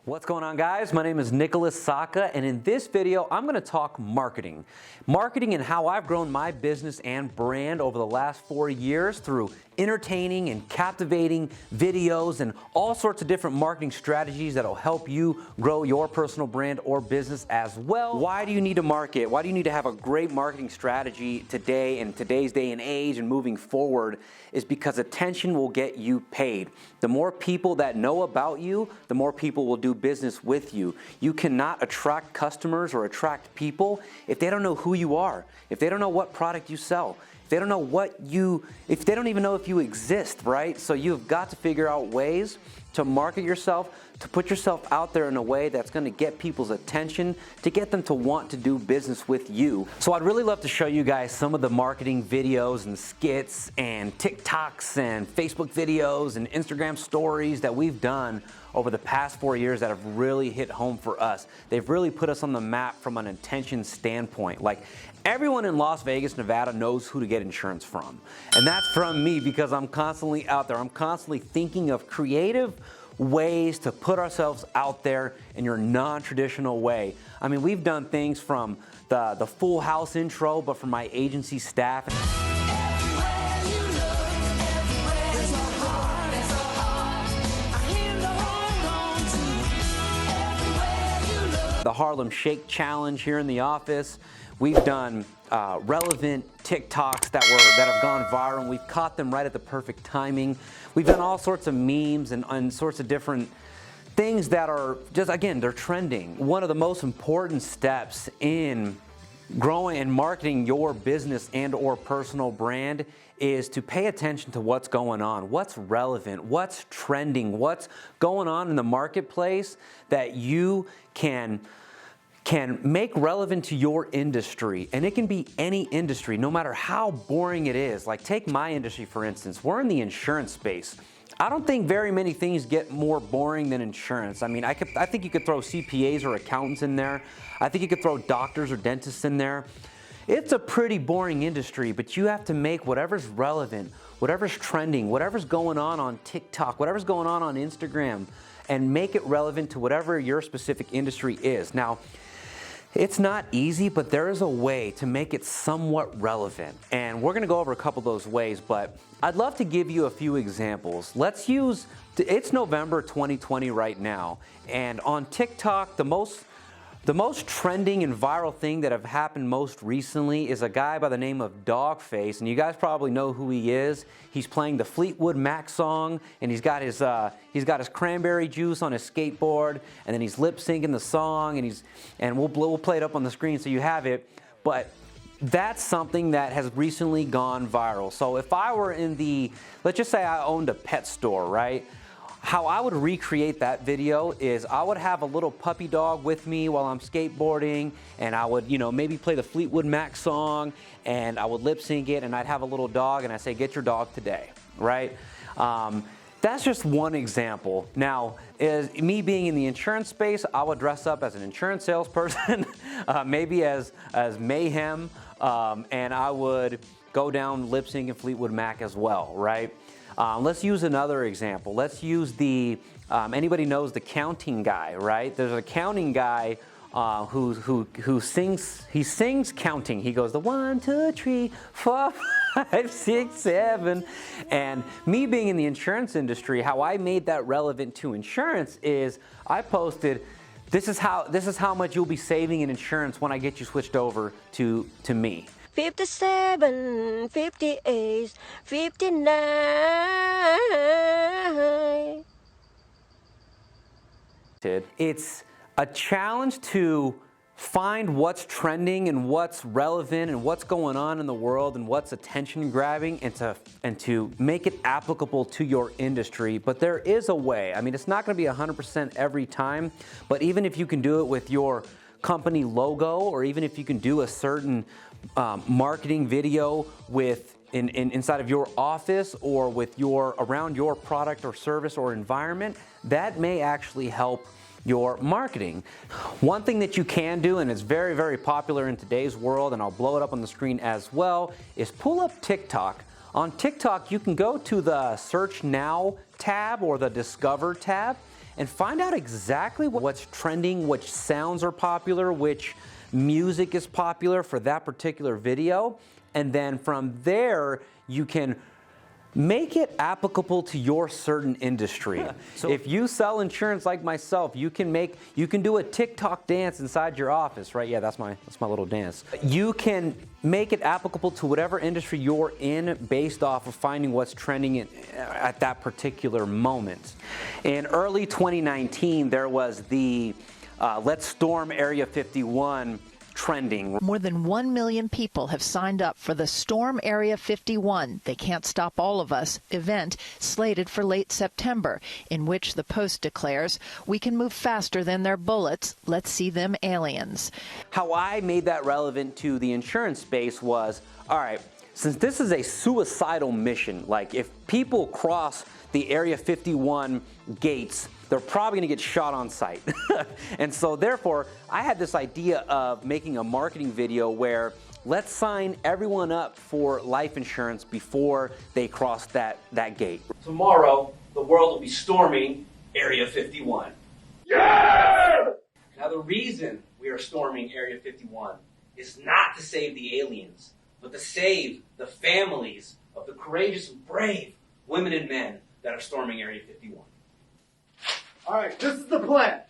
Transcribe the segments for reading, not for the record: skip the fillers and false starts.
What's going on, guys? My name is Nicholas Sakha, and in this video, I'm going to talk marketing. Marketing and how I've grown my business and brand over the last 4 years through entertaining and captivating videos and all sorts of different marketing strategies that'll help you grow your personal brand or business as well. Why do you need to market? Why do you need to have a great marketing strategy today in today's day and age and moving forward? Is because attention will get you paid. The more people that know about you, the more people will do business with you. You cannot attract customers or attract people if they don't know who you are, if they don't know what product you sell, if they don't know if they don't even know if you exist, right? So you've got to figure out ways to market yourself, to put yourself out there in a way that's going to get people's attention, to get them to want to do business with you. So I'd really love to show you guys some of the marketing videos and skits and TikToks and Facebook videos and Instagram stories that we've done over the past 4 years that have really hit home for us. They've really put us on the map from an intention standpoint. Like, everyone in Las Vegas, Nevada knows who to get insurance from. And that's from me because I'm constantly out there. I'm constantly thinking of creative ways to put ourselves out there in your non-traditional way. I mean, we've done things from the Full House intro, but from my agency staff. The Harlem Shake Challenge here in the office. We've done relevant TikToks that have gone viral, and we've caught them right at the perfect timing. We've done all sorts of memes and sorts of different things that are just, again, they're trending. One of the most important steps in growing and marketing your business and or personal brand is to pay attention to what's going on, what's relevant, what's trending, what's going on in the marketplace that you can make relevant to your industry. And it can be any industry, no matter how boring it is. Like, take my industry, for instance. We're in the insurance space. I don't think very many things get more boring than insurance. I mean, I think you could throw CPAs or accountants in there. I think you could throw doctors or dentists in there. It's a pretty boring industry, but you have to make whatever's relevant, whatever's trending, whatever's going on TikTok, whatever's going on Instagram, and make it relevant to whatever your specific industry is. Now, it's not easy, but there is a way to make it somewhat relevant. And we're gonna go over a couple of those ways, but I'd love to give you a few examples. It's November 2020 right now, and on TikTok, the most trending and viral thing that have happened most recently is a guy by the name of Dogface, and you guys probably know who he is. He's playing the Fleetwood Mac song, and he's got his cranberry juice on his skateboard, and then he's lip syncing the song, and we'll play it up on the screen so you have it. But that's something that has recently gone viral. So if I were let's just say I owned a pet store, right? How I would recreate that video is I would have a little puppy dog with me while I'm skateboarding, and I would, maybe play the Fleetwood Mac song, and I would lip sync it, and I'd have a little dog, and I say, "Get your dog today," right? That's just one example. Now, as me being in the insurance space, I would dress up as an insurance salesperson, maybe as Mayhem, and I would go down lip syncing Fleetwood Mac as well, right? Let's use another example. Let's use anybody knows the counting guy, right? There's a counting guy who sings counting. He goes the 1, 2, 3, 4, 5, 6, 7. And me being in the insurance industry, how I made that relevant to insurance is I posted, this is how much you'll be saving in insurance when I get you switched over to me. 57, 58, 59. It's a challenge to find what's trending and what's relevant and what's going on in the world and what's attention grabbing and to make it applicable to your industry. But there is a way. I mean, it's not going to be 100% every time, but even if you can do it with your company logo, or even if you can do a certain marketing video inside of your office or around your product or service or environment, that may actually help your marketing. One thing that you can do, and it's very, very popular in today's world, and I'll blow it up on the screen as well, is pull up TikTok. On TikTok, you can go to the Search Now tab or the Discover tab, and find out exactly what's trending, which sounds are popular, which music is popular for that particular video. And then from there, you can make it applicable to your certain industry. So if you sell insurance like myself, you can do a TikTok dance inside your office, right? Yeah, that's my little dance. You can make it applicable to whatever industry you're in based off of finding what's trending at that particular moment. In early 2019, there was the Let's Storm Area 51 trending. More than 1 million people have signed up for the Storm Area 51, They Can't Stop All of Us event slated for late September, in which the Post declares, "We can move faster than their bullets. Let's see them aliens." How I made that relevant to the insurance space was, all right, since this is a suicidal mission, like if people cross the Area 51 gates, they're probably going to get shot on sight. And so therefore, I had this idea of making a marketing video where let's sign everyone up for life insurance before they cross that gate. Tomorrow, the world will be storming Area 51. Yeah! Now the reason we are storming Area 51 is not to save the aliens, but to save the families of the courageous and brave women and men that are storming Area 51. All right, this is the plan.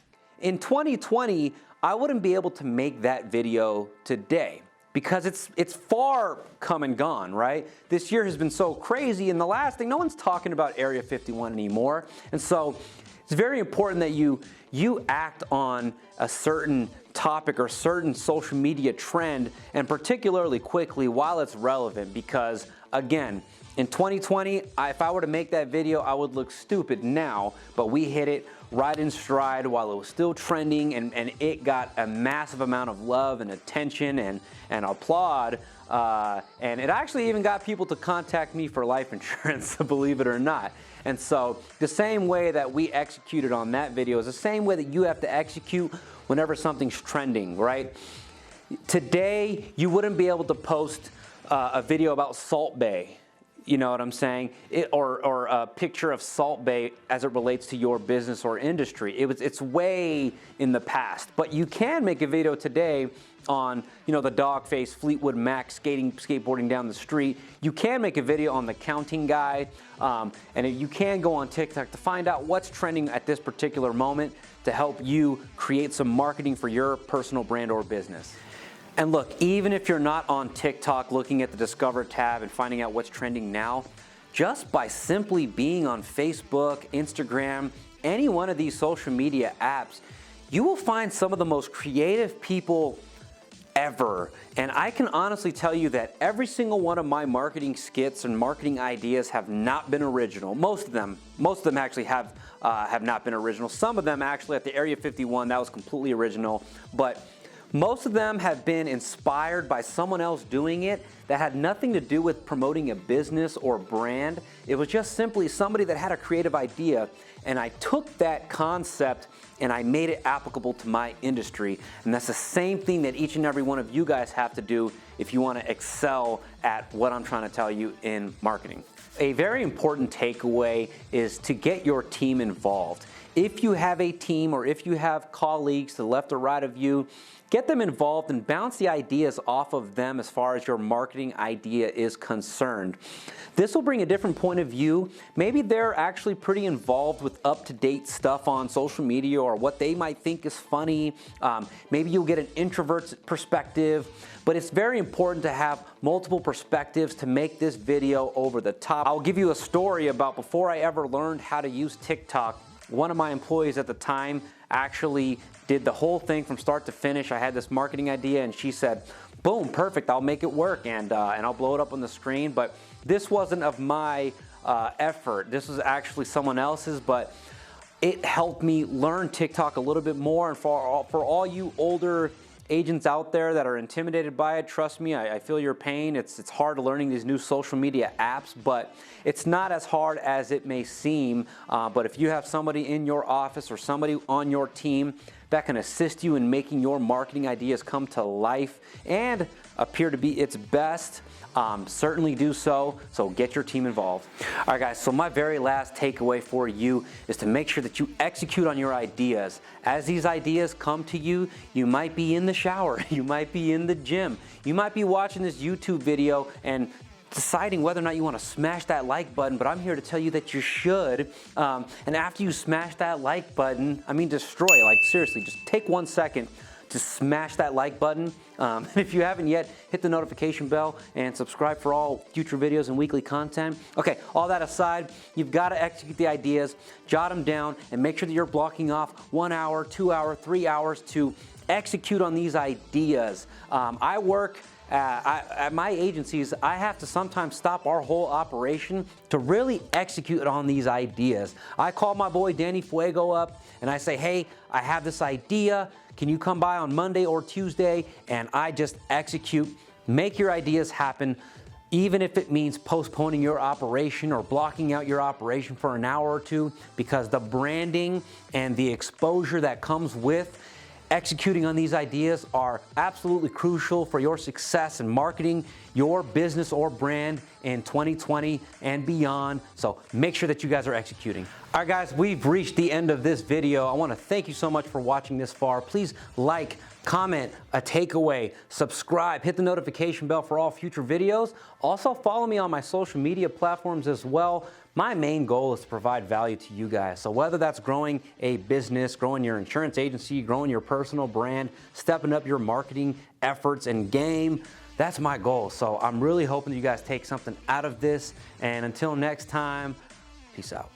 In 2020, I wouldn't be able to make that video today because it's far come and gone, right? This year has been so crazy, and the last thing, no one's talking about Area 51 anymore. And so it's very important that you act on a certain topic or certain social media trend, and particularly quickly while it's relevant, because again, in 2020, if I were to make that video, I would look stupid now, but we hit it right in stride while it was still trending, and it got a massive amount of love and attention and applaud, and it actually even got people to contact me for life insurance, believe it or not. And so the same way that we executed on that video is the same way that you have to execute whenever something's trending, right? Today, you wouldn't be able to post a video about Salt Bay. You know what I'm saying? Or a picture of Salt Bay as it relates to your business or industry. It's way in the past. But you can make a video today on, you know, the dog face Fleetwood Mac skateboarding down the street. You can make a video on the counting guy. And you can go on TikTok to find out what's trending at this particular moment to help you create some marketing for your personal brand or business. And look, even if you're not on TikTok looking at the Discover tab and finding out what's trending now, just by simply being on Facebook, Instagram, any one of these social media apps, you will find some of the most creative people ever. And I can honestly tell you that every single one of my marketing skits and marketing ideas have not been original. Most of them actually have not been original. Some of them actually at the Area 51, that was completely original. But most of them have been inspired by someone else doing it that had nothing to do with promoting a business or brand. It was just simply somebody that had a creative idea, and I took that concept and I made it applicable to my industry. And that's the same thing that each and every one of you guys have to do if you want to excel at what I'm trying to tell you in marketing. A very important takeaway is to get your team involved. If you have a team or if you have colleagues to the left or right of you, get them involved and bounce the ideas off of them as far as your marketing idea is concerned. This will bring a different point of view. Maybe they're actually pretty involved with up-to-date stuff on social media or what they might think is funny. Maybe you'll get an introvert's perspective, but it's very important to have multiple perspectives to make this video over the top. I'll give you a story about before I ever learned how to use TikTok. One of my employees at the time actually did the whole thing from start to finish. I had this marketing idea and she said, boom, perfect, I'll make it work and I'll blow it up on the screen. But this wasn't of my effort. This was actually someone else's, but it helped me learn TikTok a little bit more. And for all you older agents out there that are intimidated by it, trust me, I feel your pain. It's hard learning these new social media apps, but it's not as hard as it may seem. But if you have somebody in your office or somebody on your team that can assist you in making your marketing ideas come to life and appear to be its best, certainly do so. So get your team involved. All right, guys, so my very last takeaway for you is to make sure that you execute on your ideas. As these ideas come to you, you might be in the shower, you might be in the gym, you might be watching this YouTube video and deciding whether or not you want to smash that like button, but I'm here to tell you that you should. And after you smash that like button, I mean destroy it, like seriously, just take 1 second to smash that like button. And if you haven't yet, hit the notification bell and subscribe for all future videos and weekly content. Okay, all that aside, you've got to execute the ideas, jot them down, and make sure that you're blocking off 1 hour, 2 hours, 3 hours to execute on these ideas. I work at my agencies, I have to sometimes stop our whole operation to really execute on these ideas. I call my boy Danny Fuego up and I say, hey, I have this idea. Can you come by on Monday or Tuesday? And I just execute, make your ideas happen, even if it means postponing your operation or blocking out your operation for an hour or two, because the branding and the exposure that comes with executing on these ideas are absolutely crucial for your success in marketing your business or brand in 2020 and beyond. So make sure that you guys are executing. All right, guys, we've reached the end of this video. I want to thank you so much for watching this far. Please like, comment, a takeaway, subscribe, hit the notification bell for all future videos. Also follow me on my social media platforms as well. My main goal is to provide value to you guys. So whether that's growing a business, growing your insurance agency, growing your personal brand, stepping up your marketing efforts and game, that's my goal. So I'm really hoping that you guys take something out of this. And until next time, peace out.